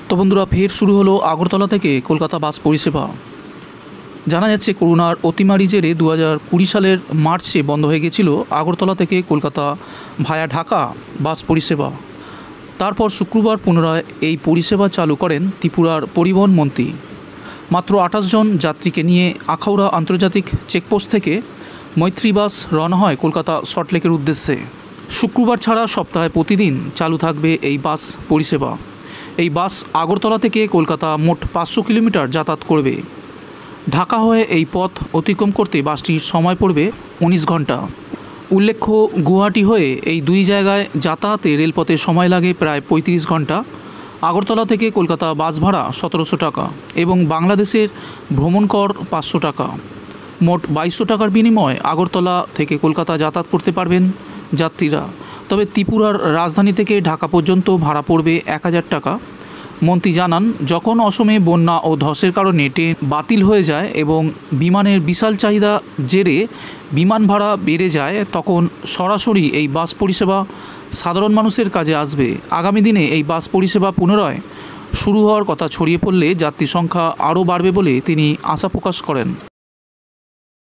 তো বন্ধুরা, ফের শুরু হলো আগরতলা থেকে কলকাতা বাস পরিষেবা। জানা যাচ্ছে করোনার অতিমারি জেরে 2020 সালের মার্চে বন্ধ হয়ে গেছিল আগরতলা থেকে কলকাতা ভায়া ঢাকা বাস পরিষেবা। তারপর শুক্রবার পুনরায় এই পরিষেবা চালু করেন ত্রিপুরার পরিবহন মন্ত্রী। মাত্র 28 জন যাত্রীকে নিয়ে আখাউড়া আন্তর্জাতিক চেকপোস্ট থেকে মৈত্রী বাস রওনা হয় কলকাতা সল্টলেকের উদ্দেশ্যে। শুক্রবার ছাড়া সপ্তাহে প্রতিদিন চালু থাকবে এই বাস পরিষেবা। এই বাস আগরতলা থেকে কলকাতা মোট 500 কিলোমিটার যাতায়াত করবে। ঢাকা হয়ে এই পথ অতিক্রম করতে বাসটির সময় পড়বে 19 ঘন্টা। উল্লেখ্য, গুয়াহাটি হয়ে এই দুই জায়গায় যাতায়াতে রেলপথে সময় লাগে প্রায় 35 ঘন্টা। আগরতলা থেকে কলকাতা বাস ভাড়া 1700 টাকা এবং বাংলাদেশের ভ্রমণ কর 500 টাকা। মোট 2200 টাকার বিনিময়ে আগরতলা থেকে কলকাতা যাতায়াত করতে পারবেন যাত্রীরা। তবে ত্রিপুরার রাজধানী থেকে ঢাকা পর্যন্ত ভাড়া পড়বে 1000 টাকা। মন্ত্রী জানান, যখন অসমে বন্যা ও ধসের কারণে ট্রেন বাতিল হয়ে যায় এবং বিমানের বিশাল চাহিদা জেরে বিমান ভাড়া বেড়ে যায়, তখন সরাসরি এই বাস পরিষেবা সাধারণ মানুষের কাজে আসবে। আগামী দিনে এই বাস পরিষেবা পুনরায় শুরু হওয়ার কথা ছড়িয়ে পড়লে যাত্রী সংখ্যা আরও বাড়বে বলে তিনি আশা প্রকাশ করেন।